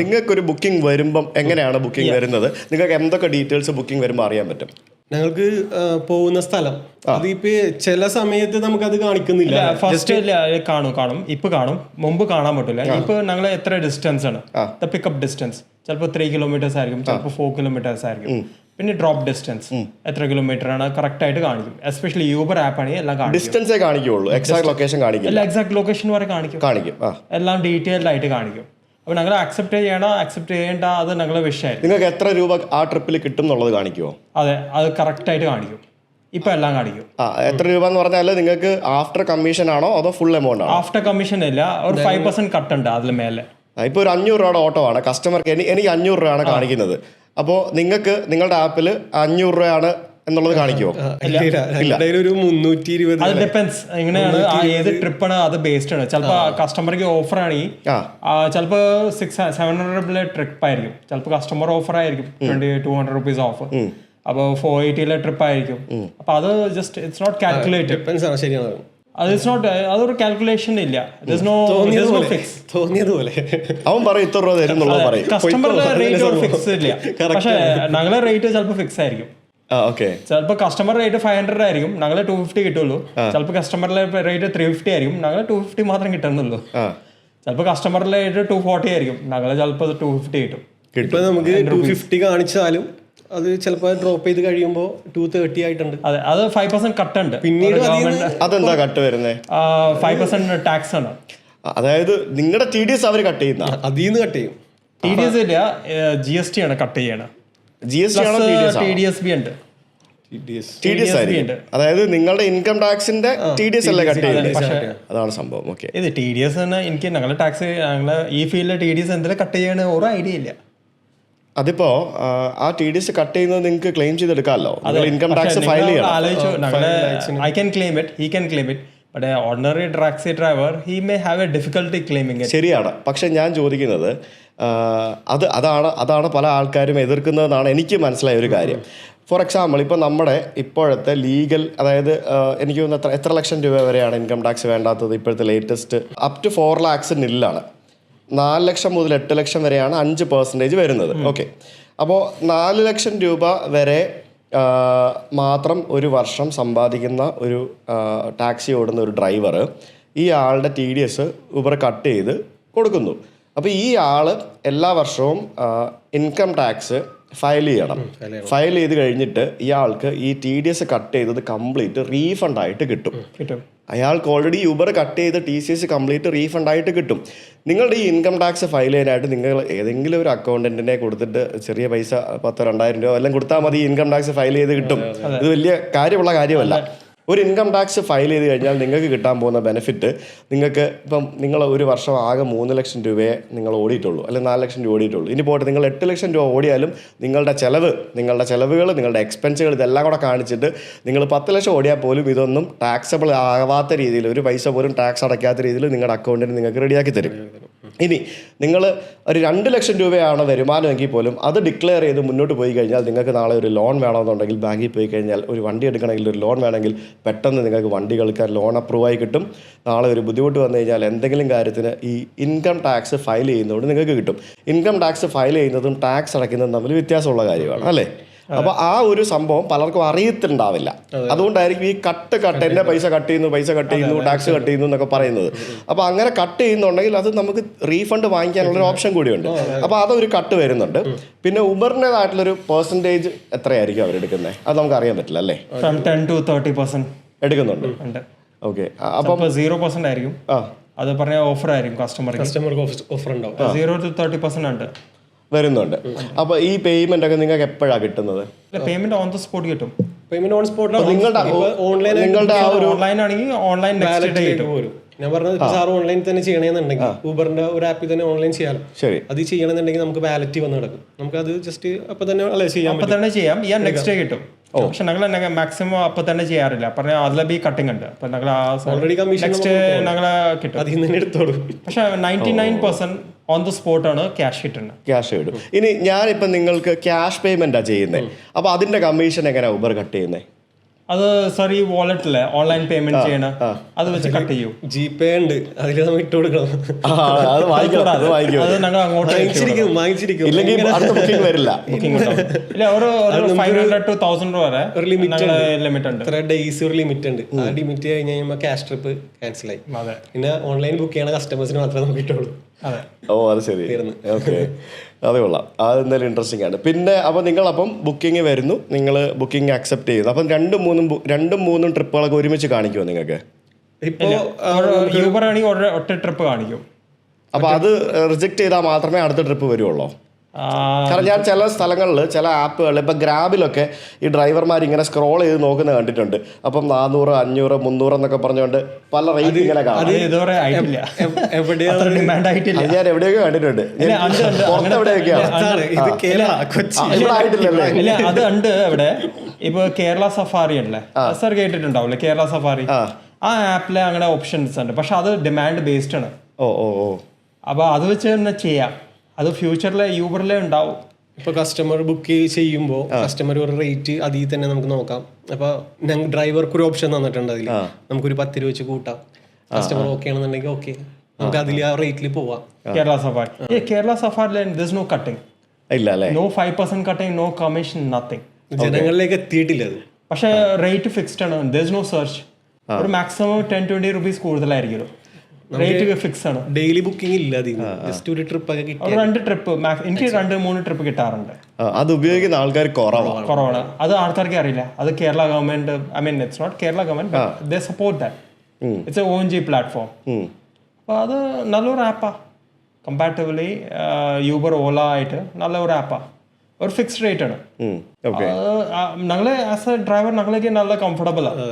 നിങ്ങൾക്കൊരു ബുക്കിംഗ് വരുമ്പം എങ്ങനെയാണ് ബുക്കിംഗ് വരുന്നത്? നിങ്ങൾക്ക് എന്തൊക്കെ ഡീറ്റെയിൽസ് ബുക്കിംഗ് വരുമ്പോൾ അറിയാൻ പറ്റും? ഞങ്ങൾക്ക് പോകുന്ന സ്ഥലം അതിപ്പോ ചില സമയത്ത് നമുക്കത് കാണിക്കുന്നില്ല. ഫസ്റ്റ് കാണും ഇപ്പൊ കാണും, മുമ്പ് കാണാൻ പറ്റില്ല. ഇപ്പൊ ഞങ്ങൾ എത്ര ഡിസ്റ്റൻസ് ആണ്, പിക്കപ്പ് ഡിസ്റ്റൻസ് ചിലപ്പോൾ 3 കിലോമീറ്റേഴ്സ് ആയിരിക്കും, ചിലപ്പോൾ 4 കിലോമീറ്റേഴ്സ് ആയിരിക്കും. പിന്നെ ഡ്രോപ്പ് ഡിസ്റ്റൻസ് എത്ര കിലോമീറ്റർ ആണ് കറക്റ്റ് ആയിട്ട് കാണിക്കും. എസ്പെഷ്യലി യൂബർ ആപ്പ് ആണെങ്കിൽ എല്ലാം കാണിക്കും. ഡിസ്റ്റൻസേ കാണിക്കുള്ളൂ, എക്സാക്ട് ലൊക്കേഷൻ കാണിക്കില്ല. എക്സാക്ട് ലൊക്കേഷൻ വരെ കാണിക്കും, എല്ലാം ഡീറ്റെയിൽഡ് ആയിട്ട് കാണിക്കും. അപ്പോൾ ഞങ്ങൾ അക്സെപ്റ്റ് ചെയ്യണം അക്സെപ്റ്റ് ചെയ്യേണ്ട അത് ഞങ്ങളെ വിഷയമായിരുന്നു. നിങ്ങൾക്ക് എത്ര രൂപ ആ ട്രിപ്പിൽ കിട്ടും എന്നുള്ളത് കാണിക്കുമോ? അതെ, അത് കറക്റ്റ് ആയിട്ട് കാണിക്കും. ഇപ്പൊ എല്ലാം കാണിക്കും. എത്ര രൂപ എന്ന് പറഞ്ഞാൽ നിങ്ങൾക്ക് ആഫ്റ്റർ കമ്മീഷൻ ആണോ അതോ ഫുൾ എമൗണ്ട് ആണോ? ആഫ്റ്റർ കമ്മീഷൻ ഇല്ല, ഒരു 5% കട്ട് ഉണ്ട് അതിൽ മേലെ. ഇപ്പോൾ ഒരു 500 രൂപയുടെ ഓട്ടോ ആണ് കസ്റ്റമർക്ക്, എനിക്ക് 500 രൂപയാണ് കാണിക്കുന്നത്. അപ്പോൾ നിങ്ങൾക്ക് നിങ്ങളുടെ ആപ്പിൽ 500 രൂപയാണ് എന്നുള്ളത് കാണിക്കുമോ? ഒരു 320. അത് ഡിപ്പെൻസ് എങ്ങനെയാണ്, ഏത് ട്രിപ്പാണ് അത് ബേസ്ഡ് ആണ്. ചിലപ്പോൾ കസ്റ്റമർക്ക് ഓഫർ ആണെങ്കിൽ ചിലപ്പോൾ 600-700 ട്രിപ്പ് ആയിരിക്കും, ചിലപ്പോൾ കസ്റ്റമർ ഓഫർ ആയിരിക്കും 200 rupees ഓഫ്. അപ്പോൾ 480 ട്രിപ്പ് ആയിരിക്കും. അപ്പൊ അത് ജസ്റ്റ് ഇറ്റ്സ് നോട്ട് കാൽക്കുലേറ്റഡ്. ശരിയാണ്, അത് ഇറ്റ്സ് നോട്ട്, അതൊരു കാൽക്കുലേഷൻ ഇല്ല. തോന്നിയതുപോലെ അവൻ പറയും ഇത്ര രൂപ തരും എന്നുള്ളത് പറയും. കസ്റ്റമറുടെ റേറ്റ് ഒരു ഫിക്സ് ഇല്ല, പക്ഷെ ഞങ്ങളെ റേറ്റ് ചിലപ്പോൾ ഫിക്സ് ആയിരിക്കും. ചിലപ്പോൾ കസ്റ്റമർ റേറ്റ് 500 ആയിരിക്കും, ഞങ്ങളെ 250 കിട്ടുള്ളൂ. ചിലപ്പോൾ കസ്റ്റമറിലെ റേറ്റ് 350 ആയിരിക്കും, ഞങ്ങളെ 250 മാത്രം കിട്ടുന്നുള്ളൂ. ചിലപ്പോൾ കസ്റ്റമറിലെ റേറ്റ് 240 ആയിരിക്കും, ഞങ്ങളെ ചിലപ്പോൾ 250 കിട്ടും. ഇപ്പൊ നമുക്ക് 250 കാണിച്ചാലും അത് ചിലപ്പോൾ ഡ്രോപ്പ് ചെയ്ത് കഴിയുമ്പോൾ 230 ആയിട്ടുണ്ട്. അതെ, അത് 5% കട്ട് ഉണ്ട്. പിന്നീട് അതെന്താ കട്ട് വരുന്നത്? 5% ടാക്സ് ആണ്. അതായത് നിങ്ങളുടെ TDS അവർ കട്ട് ചെയ്യുന്ന അതിൽ നിന്ന് കട്ട് ചെയ്യും. TDS ഇല്ല, GST ആണ് കട്ട് ചെയ്യണം. TDSB ഉണ്ട്. അതായത് നിങ്ങളുടെ ഇൻകം ടാക്സിന്റെ TDS അല്ലേ കട്ട് ചെയ്യുന്നത്? അതാണ് സംഭവം. ഓക്കെ, ഇത് TDS തന്നെ എനിക്ക് ഞങ്ങളുടെ ടാക്സ്, ഞങ്ങളെ ഈ ഫീൽഡിലെ TDS എന്തെങ്കിലും കട്ട് ചെയ്യണ ഒരു ഐഡിയ ഇല്ല. അതിപ്പോ ആ TDS കട്ട് ചെയ്യുന്നത് നിങ്ങൾക്ക് ക്ലെയിം ചെയ്തെടുക്കാമല്ലോ, ഇൻകം ടാക്സ് ഫയൽ ചെയ്യണം. I can claim it, he can claim it, but an ordinary taxi driver, he may have a difficulty claiming it. ശരിയാണ്, പക്ഷെ ഞാൻ ചോദിക്കുന്നത് അതാണ് പല ആൾക്കാരും എതിർക്കുന്നതെന്നാണ് എനിക്ക് മനസ്സിലായ ഒരു കാര്യം. ഫോർ എക്സാമ്പിൾ, ഇപ്പോൾ നമ്മുടെ ഇപ്പോഴത്തെ ലീഗൽ, അതായത് എനിക്ക് തോന്നുന്നു എത്ര ലക്ഷം രൂപ വരെയാണ് ഇൻകം ടാക്സ് വേണ്ടാത്തത്? ഇപ്പോഴത്തെ ലേറ്റസ്റ്റ് അപ് ടു 4 lakhs നില്ലാണ്. 4 ലക്ഷം മുതൽ 8 ലക്ഷം വരെയാണ് 5% വരുന്നത്. ഓക്കെ, അപ്പോൾ 4 ലക്ഷം രൂപ വരെ മാത്രം ഒരു വർഷം സമ്പാദിക്കുന്ന ഒരു ടാക്സി ഓടുന്ന ഒരു ഡ്രൈവർ ഈ ആളുടെ TDS ഊബർ കട്ട് ചെയ്ത് കൊടുക്കുന്നു. അപ്പോൾ ഈ ആൾ എല്ലാ വർഷവും ഇൻകം ടാക്സ് ഫയൽ ചെയ്യണം. ഫയൽ ചെയ്ത് കഴിഞ്ഞിട്ട് ഇയാൾക്ക് ഈ TDS കട്ട് ചെയ്തത് കംപ്ലീറ്റ് റീഫണ്ട് ആയിട്ട് കിട്ടും. അയാൾക്ക് ഓൾറെഡി യൂബർ കട്ട് ചെയ്ത TCS കംപ്ലീറ്റ് റീഫണ്ട് ആയിട്ട് കിട്ടും. നിങ്ങളുടെ ഈ ഇൻകം ടാക്സ് ഫയൽ ചെയ്യാനായിട്ട് നിങ്ങൾ ഏതെങ്കിലും ഒരു അക്കൗണ്ടന്റിനെ കൊടുത്തിട്ട് ചെറിയ പൈസ 10,000-2,000 രൂപ എല്ലാം കൊടുത്താൽ മതി, ഇൻകം ടാക്സ് ഫയൽ ചെയ്ത് കിട്ടും. ഇത് വലിയ കാര്യമുള്ള കാര്യമല്ല. ഒരു ഇൻകം ടാക്സ് ഫയൽ ചെയ്ത് കഴിഞ്ഞാൽ നിങ്ങൾക്ക് കിട്ടാൻ പോകുന്ന ബെനിഫിറ്റ്, നിങ്ങൾക്ക് ഇപ്പം നിങ്ങൾ ഒരു വർഷം ആകെ 3 ലക്ഷം രൂപയെ നിങ്ങൾ ഓടിയിട്ടുള്ളൂ, അല്ലെങ്കിൽ 4 ലക്ഷം രൂപ ഓടിയിട്ടുള്ളൂ. ഇനി പോയിട്ട് നിങ്ങൾ 8 ലക്ഷം രൂപ ഓടിയാലും നിങ്ങളുടെ ചിലവുകൾ, നിങ്ങളുടെ എക്സ്പെൻസുകൾ ഇതെല്ലാം കൂടെ കാണിച്ചിട്ട് നിങ്ങൾ 10 ലക്ഷം ഓടിയാൽ പോലും ഇതൊന്നും ടാക്സബിൾ ആവാത്ത രീതിയിൽ, ഒരു പൈസ പോലും ടാക്സ് അടയ്ക്കാത്ത രീതിയിൽ നിങ്ങളുടെ അക്കൗണ്ടിന് നിങ്ങൾക്ക് റെഡിയാക്കി തരും. ഇനി നിങ്ങൾ ഒരു 2 ലക്ഷം രൂപയാണ് വരുമാനമെങ്കിൽ പോലും അത് ഡിക്ലെയർ ചെയ്ത് മുന്നോട്ട് പോയി കഴിഞ്ഞാൽ, നിങ്ങൾക്ക് നാളെ ഒരു ലോൺ വേണമെന്നുണ്ടെങ്കിൽ, ബാങ്കിൽ പോയി കഴിഞ്ഞാൽ ഒരു വണ്ടി എടുക്കണമെങ്കിൽ, ഒരു ലോൺ വേണമെങ്കിൽ പെട്ടെന്ന് നിങ്ങൾക്ക് വണ്ടികൾക്ക് ലോൺ അപ്രൂവ് ആയി കിട്ടും. നാളെ ഒരു ബുദ്ധിമുട്ട് വന്നു കഴിഞ്ഞാൽ എന്തെങ്കിലും കാര്യത്തിന് ഈ ഇൻകം ടാക്സ് ഫയൽ ചെയ്യുന്നതുകൊണ്ട് നിങ്ങൾക്ക് കിട്ടും. ഇൻകം ടാക്സ് ഫയൽ ചെയ്യുന്നതും ടാക്സ് അടയ്ക്കുന്നതും തമ്മിൽ വ്യത്യാസമുള്ള കാര്യമാണ് അല്ലേ? അപ്പോൾ ആ ഒരു സംഭവം പലർക്കും അറിയത്തുണ്ടാവില്ല. അതുകൊണ്ടായിരിക്കും ഈ കട്ട് എൻ്റെ പൈസ കട്ട് ചെയ്യുന്നു ടാക്സ് കട്ട് ചെയ്യുന്നു എന്നൊക്കെ പറയുന്നത്. അപ്പോൾ അങ്ങനെ കട്ട് ചെയ്യുന്നുണ്ടെങ്കിൽ അത് നമുക്ക് റീഫണ്ട് വാങ്ങിക്കാനുള്ളൊരു ഓപ്ഷൻ കൂടിയുണ്ട്. അപ്പോൾ അതൊരു കട്ട് വരുന്നുണ്ട്. പിന്നെ ഉബറിൻ്റെതായിട്ടുള്ളൊരു പെർസെൻറ്റേജ് എത്രയായിരിക്കും അവരെടുക്കുന്നത് അത് നമുക്ക് അറിയാൻ പറ്റില്ല അല്ലേ? 10 to 30% എടുക്കുന്നുണ്ട്. ഓക്കെ, അപ്പം 0% ആയിരിക്കും. അത് പറഞ്ഞ ഓഫർ ആയിരിക്കും, കസ്റ്റമർക്ക് ഓഫർ ഉണ്ടാവും. 0 to 30% ഉണ്ട് വരുന്നുണ്ട്. അപ്പോൾ ഈ പേയ്മെന്റ് ഒക്കെ നിങ്ങൾക്ക് എപ്പോഴാണ് കിട്ടുന്നത്? പേയ്മെന്റ് ഓൺ ദ സ്പോട്ട് കിട്ടും. പേയ്മെന്റ് ഓൺ സ്പോട്ട് നിങ്ങളുടെ ഓൺലൈൻ ആണെങ്കിൽ ഓൺലൈൻ നെക്സ്റ്റ് ഡേ വരും. ഞാൻ പറഞ്ഞത് സാർ ഓൺലൈൻ തന്നെ ചെയ്യണമെന്നുണ്ടെങ്കിൽ ഊബറിന്റെ ഒരു ആപ്പിൽ തന്നെ ഓൺലൈൻ ചെയ്യാം. ശരി, അത് ചെയ്യണമെന്നുണ്ടെങ്കിൽ നമുക്ക് വാലറ്റ് വന്ന് കിടക്കും. നമുക്ക് അത് ജസ്റ്റ് അപ്പൊ തന്നെ ചെയ്യാം. ഈ നെക്സ്റ്റ് ഡേ കിട്ടും. പക്ഷെ ഞങ്ങൾ മാക്സിമം അപ്പൊ തന്നെ ചെയ്യാറില്ല. പറഞ്ഞ അതിൽ കട്ടിങ് ഉണ്ട്. അപ്പൊ ഞങ്ങൾ ഓൾറെഡി കമ്മീഷൻ ഞങ്ങളെ കിട്ടും, അതിൽ നിന്ന് എടുത്തോളൂ. പക്ഷെ 99% ഓൺ ദ സ്പോട്ട് ആണ് ക്യാഷ് കിട്ടുന്നത്. ക്യാഷ് കിട്ടും. ഇനി ഞാനിപ്പം നിങ്ങൾക്ക് ക്യാഷ് പേയ്മെന്റാ ചെയ്യുന്നത്, അപ്പൊ അതിന്റെ കമ്മീഷൻ എങ്ങനെയാ ഊബർ കട്ട് ചെയ്യുന്നത്? അത് സാർ ഈ വാലറ്റിലെ ഓൺലൈൻ പേയ്മെന്റ് ചെയ്യണ അത് വെച്ച് കട്ട് ചെയ്യൂ. ജിപേ ഉണ്ട്, അതിൽ നമ്മൾ ഇട്ട് കൊടുക്കണം. അത് വാങ്ങിക്കണം, അത് വാങ്ങിക്കും. അത് ഞങ്ങൾ അങ്ങോട്ട് വാങ്ങിച്ചിരിക്കും. ഇല്ലെങ്കിൽ അടുത്ത ബുക്കിംഗ് വരില്ല. ബുക്കിംഗ് ഇല്ല, ഒരു 500 to 1000 രൂപ വരെ ഒരു ലിമിറ്റ് ഉണ്ട്. ഇത്ര ഡേയ്സ് ഒരു ലിമിറ്റ് ഉണ്ട്. ആ ലിമിറ്റ് കഴിഞ്ഞ് കഴിയുമ്പോൾ ക്യാഷ് ട്രിപ്പ് ക്യാൻസൽ ആയി. അതെ. പിന്നെ ഓൺലൈൻ ബുക്ക് ചെയ്യണ കസ്റ്റമേഴ്സിന് മാത്രമേ നമുക്ക് കിട്ടുള്ളൂ. അതെ. ഓ അത് ശരി, ഓക്കെ. അത് കൊള്ളാം, അത് എന്തായാലും ഇൻട്രസ്റ്റിംഗ് ആണ്. പിന്നെ അപ്പോൾ നിങ്ങളപ്പം ബുക്കിംഗ് വരുന്നു, നിങ്ങൾ ബുക്കിംഗ് അക്സെപ്റ്റ് ചെയ്യുന്നു. അപ്പം രണ്ടും മൂന്നും ട്രിപ്പുകളൊക്കെ ഒരുമിച്ച് കാണിക്കുമോ നിങ്ങൾക്ക്? ഇപ്പോൾ യൂബർ ആണെങ്കിൽ ഒറ്റ ട്രിപ്പ് കാണിക്കും. അപ്പോൾ അത് റിജക്ട് ചെയ്താൽ മാത്രമേ അടുത്ത ട്രിപ്പ് വരുള്ളൂ? കാരണം ഞാൻ ചില സ്ഥലങ്ങളിൽ ചില ആപ്പുകളിൽ ഇപ്പം ഗ്രാബിലൊക്കെ ഈ ഡ്രൈവർമാർ ഇങ്ങനെ സ്ക്രോൾ ചെയ്ത് നോക്കുന്നത് കണ്ടിട്ടുണ്ട്. അപ്പം 400, 500, 300 എന്നൊക്കെ പറഞ്ഞുകൊണ്ട് പല റേറ്റ് ഇങ്ങനെ കാണാം. ഇതുവരെ ആയിട്ടില്ല, ഡിമാൻഡ് ആയിട്ടില്ല. ഞാൻ എവിടെയൊക്കെ കണ്ടിട്ടുണ്ട്, ആയിട്ടില്ലല്ലേ? ഇല്ല, അത് ഉണ്ട് ഇവിടെ. ഇപ്പൊ കേരള സഫാരി ഉണ്ടല്ലേ, സർ കേട്ടിട്ടുണ്ടാവില്ലേ കേരള സഫാരി? ആ ആപ്പില് അങ്ങനെ ഓപ്ഷൻസ് ഉണ്ട്, പക്ഷെ അത് ഡിമാൻഡ് ബേസ്ഡ് ആണ്. അപ്പൊ അത് വെച്ച് തന്നെ ചെയ്യാം. അത് ഫ്യൂച്ചറിലെ യൂബറിലെ ഉണ്ടാവും. ഇപ്പോൾ കസ്റ്റമർ ബുക്ക് ചെയ്യുമ്പോൾ കസ്റ്റമർ ഒരു റേറ്റ് അതിൽ തന്നെ നമുക്ക് നോക്കാം. അപ്പോൾ ഞങ്ങൾ ഡ്രൈവർക്ക് ഒരു ഓപ്ഷൻ തന്നിട്ടുണ്ട്, അതിൽ നമുക്കൊരു 10 രൂപ വെച്ച് കൂട്ടാം. കസ്റ്റമർ ഓക്കെ ആണെന്നുണ്ടെങ്കിൽ ഓക്കെ, നമുക്ക് അതിൽ ആ റേറ്റിൽ പോവാം. കേരള സഫാരി, കേരള സഫാരിലെ നോ കട്ടിങ് ഇല്ല അല്ലേ? No 5% cutting, no commission, nothing. ജനങ്ങളിലേക്ക് എത്തിയിട്ടില്ല അത്. പക്ഷെ റേറ്റ് ഫിക്സ്ഡ് ആണ്, നോ സെർച്ച്. ഒരു മാക്സിമം 10-20 rupees കൂടുതലായിരിക്കും. റേറ്റ് ഫിക്സ് ആണ്. ഡെയിലി ബുക്കിംഗ് ഇല്ല, ജസ്റ്റ് ഒരു ട്രിപ്പ് ഒക്കെ കിട്ടും. 2 ട്രിപ്പ്, എനിക്ക് 2-3 ട്രിപ്പ് കിട്ടാറുണ്ട്. അത് ഉപയോഗിക്കുന്ന ആൾക്കാർ കുറവാണ്. അത് ആൾക്കാർക്ക് അറിയില്ല. അത് Kerala government, I mean it's not Kerala government, they support that. It's a ONG platform. അപ്പോൾ അത് നല്ലൊരു ആപ്പാ. കമ്പാരിറ്റീവ്ലി യൂബർ, ഓല ആയിട്ട് നല്ലൊരു ആപ്പാ. ഒരു ഫിക്സ്ഡ് റേറ്റ് ആണ്. ഞങ്ങളെ ആസ് എ ഡ്രൈവർ ഞങ്ങളേക്ക് നല്ല കംഫർട്ടബിൾ ആണ്.